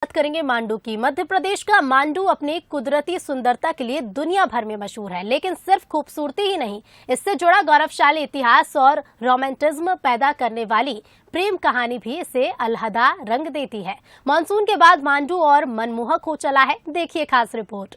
बात करेंगे मांडू की। मध्य प्रदेश का मांडू अपनी कुदरती सुंदरता के लिए दुनिया भर में मशहूर है, लेकिन सिर्फ खूबसूरती ही नहीं, इससे जुड़ा गौरवशाली इतिहास और रोमांटिज्म पैदा करने वाली प्रेम कहानी भी इसे अलहदा रंग देती है। मानसून के बाद मांडू और मनमोहक हो चला है। देखिए खास रिपोर्ट।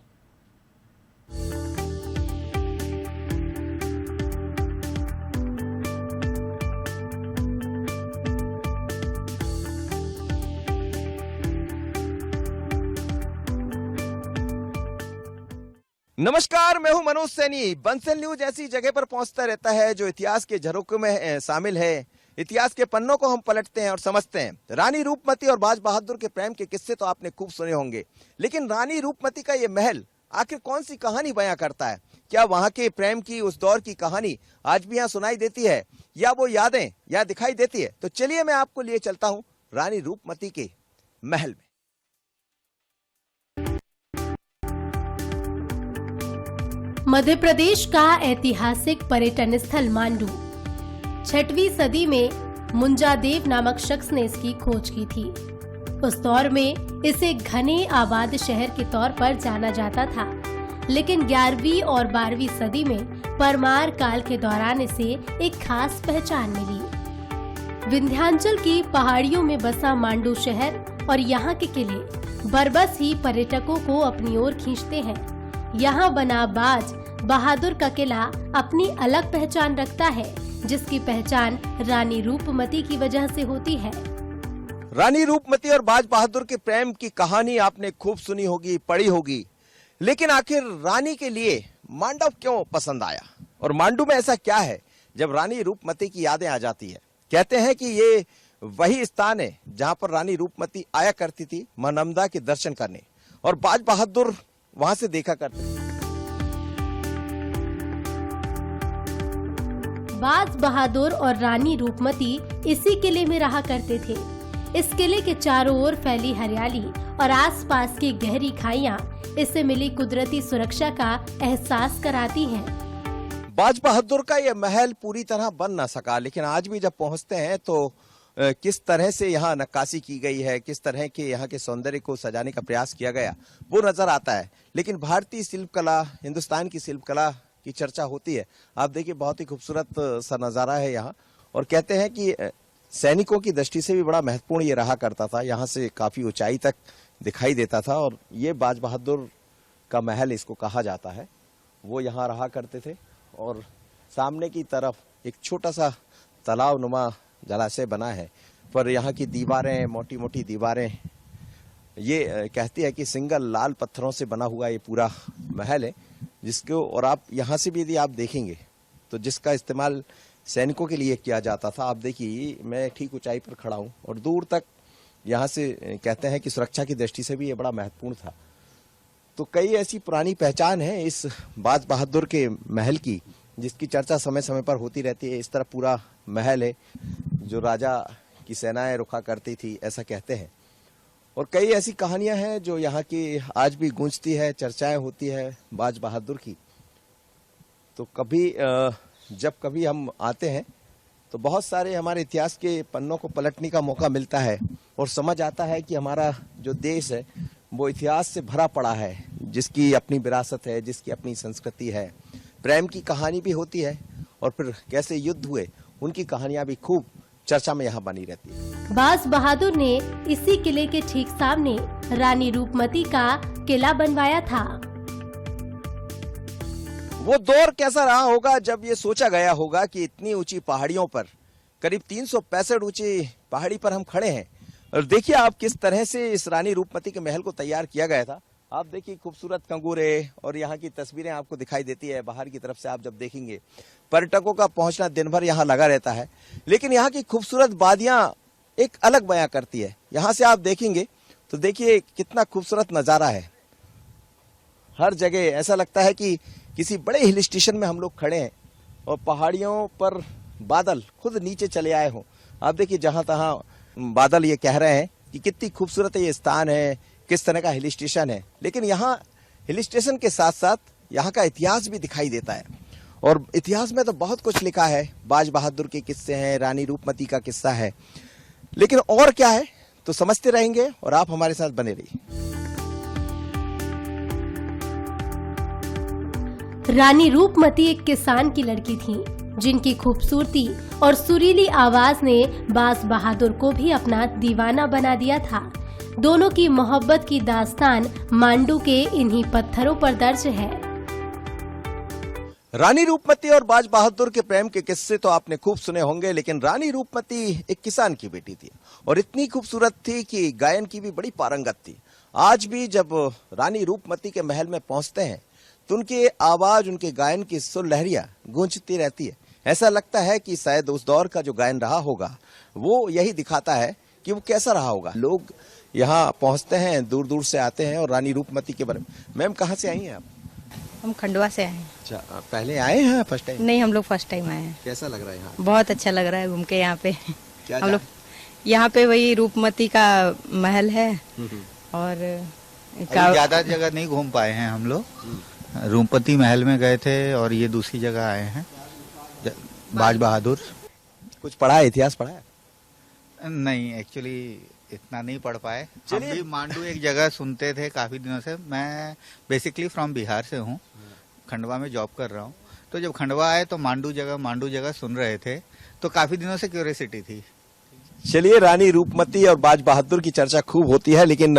नमस्कार, मैं हूं मनोज सैनी। बंसल न्यूज ऐसी जगह पर पहुंचता रहता है जो इतिहास के झरोखे में शामिल है। इतिहास के पन्नों को हम पलटते हैं और समझते हैं। रानी रूपमती और बाज बहादुर के प्रेम के किस्से तो आपने खूब सुने होंगे, लेकिन रानी रूपमती का ये महल आखिर कौन सी कहानी बयां करता है? क्या वहां के प्रेम की उस दौर की कहानी आज भी यहाँ सुनाई देती है, या वो यादें यहाँ दिखाई देती है? तो चलिए मैं आपको लिए चलता हूँ रानी रूपमती के महल में। मध्य प्रदेश का ऐतिहासिक पर्यटन स्थल मांडू 6वीं सदी में मुंजादेव नामक शख्स ने इसकी खोज की थी। उस दौर में इसे घने आबाद शहर के तौर पर जाना जाता था, लेकिन 11वीं और 12वीं सदी में परमार काल के दौरान इसे एक खास पहचान मिली। विंध्याचल की पहाड़ियों में बसा मांडू शहर और यहाँ के किले बरबस ही पर्यटकों को अपनी ओर खींचते हैं। यहाँ बना बाज बहादुर का किला अपनी अलग पहचान रखता है, जिसकी पहचान रानी रूपमती की वजह से होती है। रानी रूपमती और बाज बहादुर के प्रेम की कहानी आपने खूब सुनी होगी, पढ़ी होगी, लेकिन आखिर रानी के लिए मांडव क्यों पसंद आया और मांडू में ऐसा क्या है जब रानी रूपमती की यादें आ जाती है? कहते हैं कि ये वही स्थान है जहां पर रानी रूपमती आया करती थी मां नर्मदा के दर्शन करने, और बाज बहादुर वहां से देखा करते। बाज बहादुर और रानी रूपमती इसी किले में रहा करते थे। इस किले के चारों ओर फैली हरियाली और आसपास की गहरी खाइयां इससे मिली कुदरती सुरक्षा का एहसास कराती हैं। बाज बहादुर का यह महल पूरी तरह बन न सका, लेकिन आज भी जब पहुंचते हैं तो किस तरह से यहाँ नक्काशी की गई है, किस तरह के यहाँ के सौंदर्य को सजाने का प्रयास किया गया, वो नजर आता है। लेकिन भारतीय शिल्पकला, हिंदुस्तान की शिल्पकला की चर्चा होती है। आप देखिए, बहुत ही खूबसूरत सा नजारा है यहाँ, और कहते हैं कि सैनिकों की दृष्टि से भी बड़ा महत्वपूर्ण ये रहा करता था। यहाँ से काफी ऊंचाई तक दिखाई देता था, और ये बाज बहादुर का महल इसको कहा जाता है। वो यहाँ रहा करते थे, और सामने की तरफ एक छोटा सा तालाब नुमा जलाशय बना है, पर यहाँ की दीवारें, मोटी मोटी दीवारें, ये कहती है कि सिंगल लाल पत्थरों से बना हुआ ये पूरा महल है, जिसको, और आप यहाँ से भी यदि आप देखेंगे तो जिसका इस्तेमाल सैनिकों के लिए किया जाता था। आप देखिए, मैं ठीक ऊंचाई पर खड़ा हूँ और दूर तक यहाँ से कहते हैं कि सुरक्षा की दृष्टि से भी ये बड़ा महत्वपूर्ण था। तो कई ऐसी पुरानी पहचान है इस बाज बहादुर के महल की, जिसकी चर्चा समय समय पर होती रहती है। इस तरह पूरा महल है जो राजा की सेनाएं रुका करती थी, ऐसा कहते हैं। और कई ऐसी कहानियां हैं जो यहाँ की आज भी गूंजती है, चर्चाएं होती है बाज बहादुर की। तो कभी जब कभी हम आते हैं तो बहुत सारे हमारे इतिहास के पन्नों को पलटने का मौका मिलता है, और समझ आता है कि हमारा जो देश है वो इतिहास से भरा पड़ा है, जिसकी अपनी विरासत है, जिसकी अपनी संस्कृति है। प्रेम की कहानी भी होती है, और फिर कैसे युद्ध हुए उनकी कहानियां भी खूब चर्चा में यहाँ बनी रहती है। बाज बहादुर ने इसी किले के ठीक सामने रानी रूपमती का किला बनवाया था। वो दौर कैसा रहा होगा जब ये सोचा गया होगा कि इतनी ऊंची पहाड़ियों पर, करीब 365 ऊंची पहाड़ी पर हम खड़े हैं, और देखिए आप किस तरह से इस रानी रूपमती के महल को तैयार किया गया था। आप देखिए, खूबसूरत कंगूरे और यहाँ की तस्वीरें आपको दिखाई देती है। बाहर की तरफ से आप जब देखेंगे, पर्यटकों का पहुंचना दिन भर यहाँ लगा रहता है, लेकिन यहाँ की खूबसूरत वादियां एक अलग बयां करती है। यहाँ से आप देखेंगे तो देखिए कितना खूबसूरत नजारा है। हर जगह ऐसा लगता है कि किसी बड़े हिल स्टेशन में हम लोग खड़े हैं, और पहाड़ियों पर बादल खुद नीचे चले आए हों। आप देखिए, जहां तहां बादल ये कह रहे हैं कि कितनी खूबसूरत ये स्थान है, किस तरह का हिल स्टेशन है। लेकिन यहाँ हिल स्टेशन के साथ साथ यहाँ का इतिहास भी दिखाई देता है, और इतिहास में तो बहुत कुछ लिखा है। बाज बहादुर के किस्से हैं, रानी रूपमती का किस्सा है, लेकिन और क्या है तो समझते रहेंगे और आप हमारे साथ बने रहिए। रानी रूपमती एक किसान की लड़की थी जिनकी खूबसूरती और सुरीली आवाज ने बाज बहादुर को भी अपना दीवाना बना दिया था। दोनों की मोहब्बत की दास्तान मांडू के इन्हीं पत्थरों पर दर्ज है। रानी रूपमती और बाज बहादुर के प्रेम के किस्से तो आपने खूब सुने होंगे, लेकिन रानी रूपमती एक किसान की बेटी थी और इतनी खूबसूरत थी कि गायन की भी बड़ी पारंगत थी। आज भी जब रानी रूपमती के महल में पहुंचते हैं तो उनकी आवाज, उनके गायन की सुर लहरियां गूंजती रहती है। ऐसा लगता है कि शायद उस दौर का जो गायन रहा होगा वो यही दिखाता है कि वो कैसा रहा होगा। लोग यहाँ पहुंचते हैं, दूर दूर से आते हैं और रानी रूपमती के बारे में। मैम, कहाँ से आई हैं आप? हम खंडवा से आए हैं। अच्छा, पहले आए हैं फर्स्ट टाइम? नहीं, हम लोग फर्स्ट टाइम आए हैं। कैसा लग रहा है यहाँ? बहुत अच्छा लग रहा है घूम के यहाँ पे। क्या हम लोग यहाँ पे वही रूपमती का महल है और ज्यादा जगह नहीं घूम पाए हैं हम लोग। रूपमती महल में गए थे और ये दूसरी जगह आए हैं, बाज बहादुर। कुछ पढ़ा है, इतिहास पढ़ा है? नहीं, एक्चुअली इतना नहीं पढ़ पाए। हम भी मांडू एक जगह सुनते थे काफी दिनों से। मैं बेसिकली फ्रॉम बिहार से हूँ, खंडवा में जॉब कर रहा हूँ। तो जब खंडवा आए तो मांडू जगह सुन रहे थे, तो काफी दिनों से क्यूरियोसिटी थी। चलिए, रानी रूपमती और बाज बहादुर की चर्चा खूब होती है, लेकिन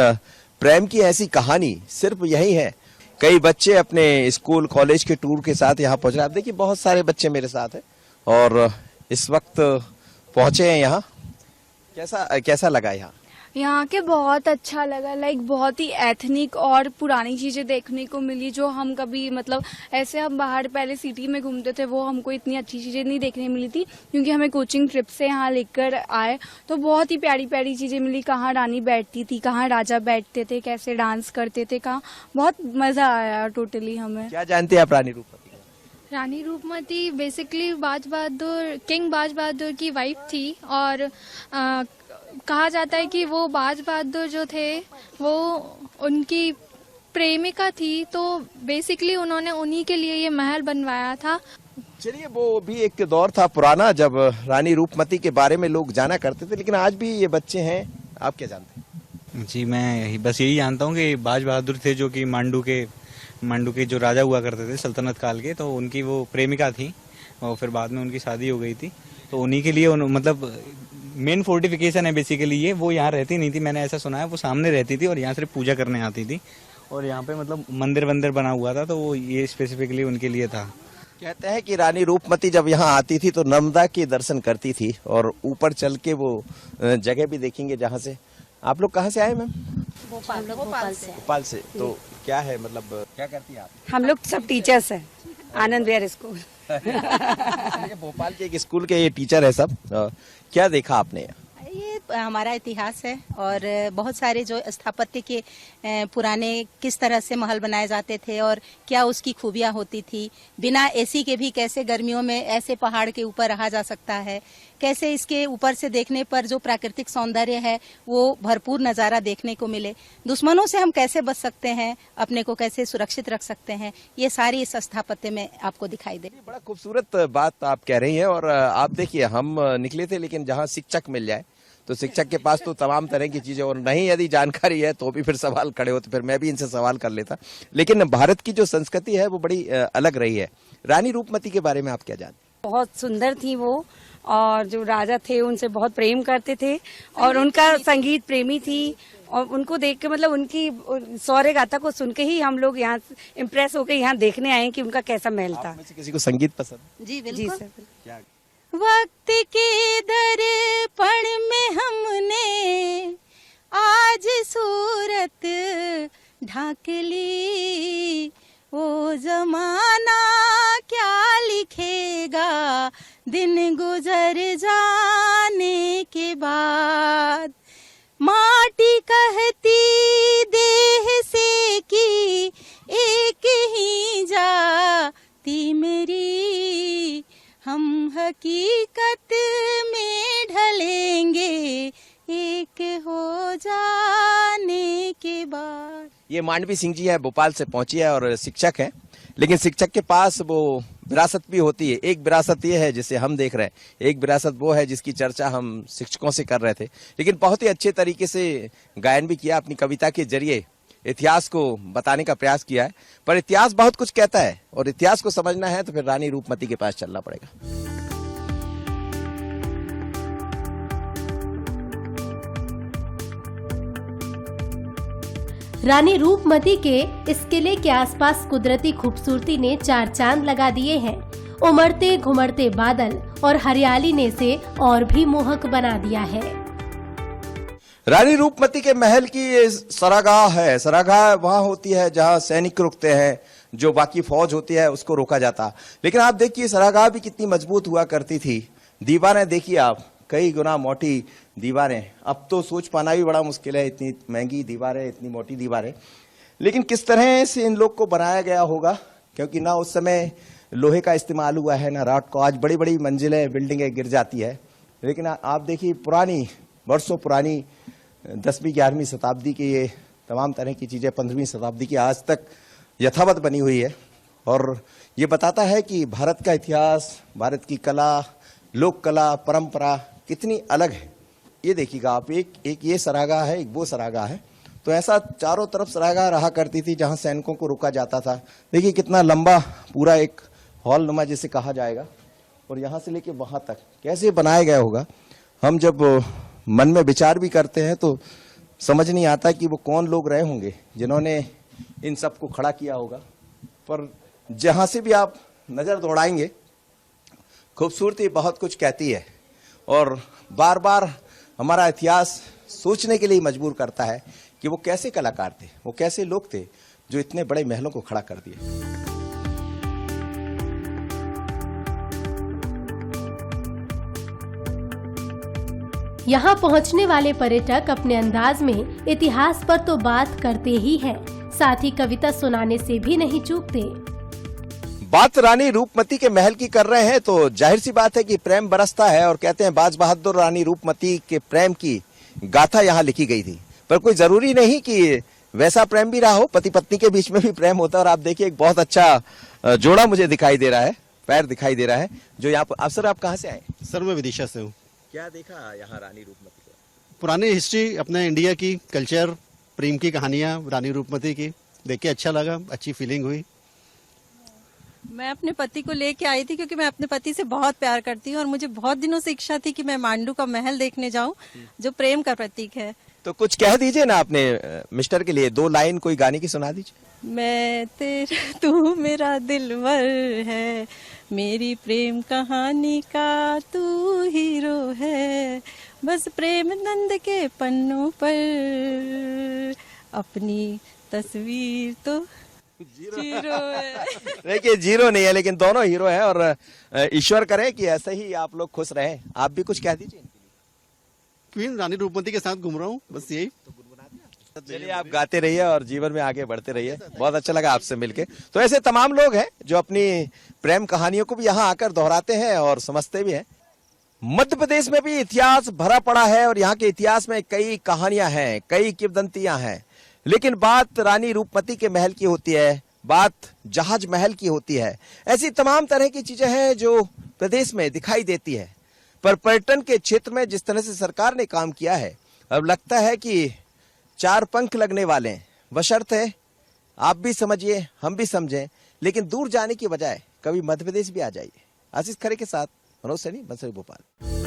प्रेम की ऐसी कहानी सिर्फ यही है। कई बच्चे अपने स्कूल कॉलेज के टूर के साथ यहाँ पहुंच रहे हैं। आप देखिए, बहुत सारे बच्चे मेरे साथ हैं और इस वक्त पहुंचे हैं यहाँ। कैसा लगा यहाँ? यहाँ के बहुत अच्छा लगा। लाइक बहुत ही एथनिक और पुरानी चीजें देखने को मिली जो हम कभी मतलब ऐसे हम बाहर पहले सिटी में घूमते थे, वो हमको इतनी अच्छी चीजें नहीं देखने मिली थी क्योंकि हमें कोचिंग ट्रिप से यहाँ लेकर आए। तो बहुत ही प्यारी प्यारी चीजें मिली। कहाँ रानी बैठती थी, कहाँ राजा बैठते थे, कैसे डांस करते थे, कहाँ बहुत मजा आया टोटली हमें। क्या जानते हैं आप रानी रूपमती? रानी रूपमती बेसिकली किंग बाज बहादुर की वाइफ थी और कहा जाता है कि वो बाज बहादुर जो थे वो उनकी प्रेमिका थी, तो बेसिकली उन्होंने उन्हीं के लिए ये महल बनवाया था। चलिए, वो भी एक दौर था पुराना जब रानी रूपमती के बारे में लोग जाना करते थे, लेकिन आज भी ये बच्चे हैं। आप क्या जानते हैं? जी, मैं बस यही जानता हूँ कि बाज बहादुर थे जो कि मांडू के जो राजा हुआ करते थे सल्तनत काल के, तो उनकी वो प्रेमिका थी और फिर बाद में उनकी शादी हो गई थी। तो उन्हीं के लिए मतलब मेन फोर्टिफिकेशन है बेसिकली ये। वो यहाँ रहती नहीं थी, मैंने ऐसा सुना है। वो सामने रहती थी और यहाँ सिर्फ पूजा करने आती थी और यहाँ पे मतलब मंदिर बना हुआ था, तो वो ये स्पेसिफिकली उनके लिए था। कहते हैं कि रानी रूपमती जब यहाँ आती थी तो नर्मदा के दर्शन करती थी और ऊपर चल के वो जगह भी देखेंगे जहाँ से। आप लोग कहाँ से आए मैम? भोपाल से। तो क्या है, मतलब क्या करती हैं आप? हम लोग सब टीचर्स हैं, आनंद विहार स्कूल। भोपाल के एक स्कूल के ये टीचर है सब। क्या देखा आपने? ये हमारा इतिहास है और बहुत सारे जो स्थापत्य के पुराने किस तरह से महल बनाए जाते थे और क्या उसकी खूबियां होती थी। बिना एसी के भी कैसे गर्मियों में ऐसे पहाड़ के ऊपर रहा जा सकता है, कैसे इसके ऊपर से देखने पर जो प्राकृतिक सौंदर्य है वो भरपूर नजारा देखने को मिले। दुश्मनों से हम कैसे बच सकते हैं, अपने को कैसे सुरक्षित रख सकते हैं, ये सारी इस स्थापत्य में आपको दिखाई दे। बड़ा खूबसूरत बात आप कह रही हैं। और आप देखिए, हम निकले थे, लेकिन जहाँ शिक्षक मिल जाए तो शिक्षक के पास तो तमाम तरह की चीजें, और नहीं यदि जानकारी है तो भी फिर सवाल खड़े होते, फिर मैं भी इनसे सवाल कर लेता। लेकिन भारत की जो संस्कृति है वो बड़ी अलग रही है। रानी रूपमती के बारे में आप क्या जानते हैं? बहुत सुंदर थी वो और जो राजा थे उनसे बहुत प्रेम करते थे और उनका संगीत प्रेमी थी और उनको देख के मतलब उनकी शौर्य गाथा को सुन के ही हम लोग यहाँ इम्प्रेस होकर यहाँ देखने आए कि उनका कैसा महल था। आप में से किसी को संगीत पसंद? जी बिल्कुल। जी सर। क्या? वक्त के दर्पण में हमने आज सूरत ढाक ली, वो जमाना क्या लिखेगा दिन गुजर जाने के बाद। माटी कहती देह से कि एक ही जाती मेरी, हम हकीकत में ढलेंगे एक हो जाने के बाद। ये मांडवी सिंह जी है, भोपाल से पहुंची है और शिक्षक हैं। लेकिन शिक्षक के पास वो विरासत भी होती है। एक विरासत ये है जिसे हम देख रहे हैं, एक विरासत वो है जिसकी चर्चा हम शिक्षकों से कर रहे थे। लेकिन बहुत ही अच्छे तरीके से गायन भी किया, अपनी कविता के जरिए इतिहास को बताने का प्रयास किया है। पर इतिहास बहुत कुछ कहता है और इतिहास को समझना है तो फिर रानी रूपमती के पास चलना पड़ेगा। रानी रूपमती के इस किले के आसपास कुदरती खूबसूरती ने चार चांद लगा दिए हैं। उमड़ते घुमड़ते बादल और हरियाली ने इसे और भी मोहक बना दिया है। रानी रूपमती के महल की ये सरागाह है। सरागाह वहां होती है जहां सैनिक रुकते हैं, जो बाकी फौज होती है उसको रोका जाता। लेकिन आप देखिए सरागाह भी कितनी मजबूत हुआ करती थी। दीवारें देखिए आप, कई गुना मोटी दीवारें। अब तो सोच पाना भी बड़ा मुश्किल है, इतनी महंगी दीवारें, इतनी मोटी दीवारें। लेकिन किस तरह से इन लोग को बनाया गया होगा, क्योंकि ना उस समय लोहे का इस्तेमाल हुआ है ना राट को। आज बड़ी बड़ी मंजिलें, बिल्डिंगें गिर जाती है। लेकिन आप देखिए पुरानी, वर्षों पुरानी 10वीं 11वीं शताब्दी की ये तमाम तरह की चीजें 15वीं शताब्दी की आज तक यथावत बनी हुई है। और ये बताता है कि भारत का इतिहास, भारत की कला, लोक कला, परंपरा कितनी अलग है। ये देखिएगा आप, एक ये सरागाह है, एक वो सरागाह है। तो ऐसा चारों तरफ सरागाह रहा करती थी जहां सैनिकों को रोका जाता था। देखिए कितना लंबा पूरा एक हॉल नुमा जिसे कहा जाएगा, और यहां से लेके वहां तक कैसे बनाया गया होगा। हम जब मन में विचार भी करते हैं तो समझ नहीं आता कि वो कौन लोग रहे होंगे जिन्होंने इन सब को खड़ा किया होगा। पर जहां से भी आप नजर दौड़ाएंगे, खूबसूरती बहुत कुछ कहती है और बार बार हमारा इतिहास सोचने के लिए मजबूर करता है कि वो कैसे कलाकार थे, वो कैसे लोग थे जो इतने बड़े महलों को खड़ा कर दिए। यहाँ पहुँचने वाले पर्यटक अपने अंदाज में इतिहास पर तो बात करते ही हैं, साथ ही कविता सुनाने से भी नहीं चूकते। बात रानी रूपमती के महल की कर रहे हैं तो जाहिर सी बात है कि प्रेम बरसता है। और कहते हैं बाज बहादुर रानी रूपमती के प्रेम की गाथा यहाँ लिखी गई थी। पर कोई जरूरी नहीं कि वैसा प्रेम भी रहा हो, पति पत्नी के बीच में भी प्रेम होता है। और आप देखिए एक बहुत अच्छा जोड़ा मुझे दिखाई दे रहा है, पैर दिखाई दे रहा है जो यहाँ पर। अफसर आप कहाँ से आए? सर मैं विदिशा से हूँ। क्या देखा यहाँ रानी रूपमती को? पुरानी हिस्ट्री अपने इंडिया की, कल्चर, प्रेम की कहानियाँ रानी रूपमती की देख के अच्छा लगा, अच्छी फीलिंग हुई। मैं अपने पति को लेके आई थी क्योंकि मैं अपने पति से बहुत प्यार करती हूँ और मुझे बहुत दिनों से इच्छा थी कि मैं मांडू का महल देखने जाऊं जो प्रेम का प्रतीक है। तो कुछ कह दीजिए ना अपने मिस्टर के लिए, 2 लाइन कोई गाने की सुना दीजिए। मैं तेरा, तू मेरा दिलवर है, मेरी प्रेम कहानी का तू हीरो है, बस प्रेम नंद के पन्नों पर अपनी तस्वीर तो जीरो है। देखिए जीरो नहीं है लेकिन दोनों हीरो हैं। और ईश्वर करे कि ऐसे ही आप लोग खुश रहें। आप भी कुछ कह दीजिए। क्वीन रानी रूपमती के साथ घूम रहा हूँ, बस यही। चलिए आप गाते रहिए और जीवन में आगे बढ़ते रहिए। बहुत अच्छा लगा आपसे मिलके। तो ऐसे तमाम लोग हैं जो अपनी प्रेम कहानियों को भी यहाँ आकर दोहराते हैं और समझते भी हैं। मध्य प्रदेश में भी इतिहास भरा पड़ा है और यहाँ के इतिहास में कई कहानियां हैं, कई किंवदंतियां हैं। लेकिन बात रानी रूपमती के महल की होती है, बात जहाज महल की होती है। ऐसी तमाम तरह की चीजें हैं जो प्रदेश में दिखाई देती है। पर पर्यटन के क्षेत्र में जिस तरह से सरकार ने काम किया है, अब लगता है कि 4 पंख लगने वाले हैं। बशर्ते आप भी समझिए, हम भी समझें। लेकिन दूर जाने की बजाय कभी मध्य प्रदेश भी आ जाइए। आशीष खरे के साथ मनोज सैनी, बंसरी, भोपाल।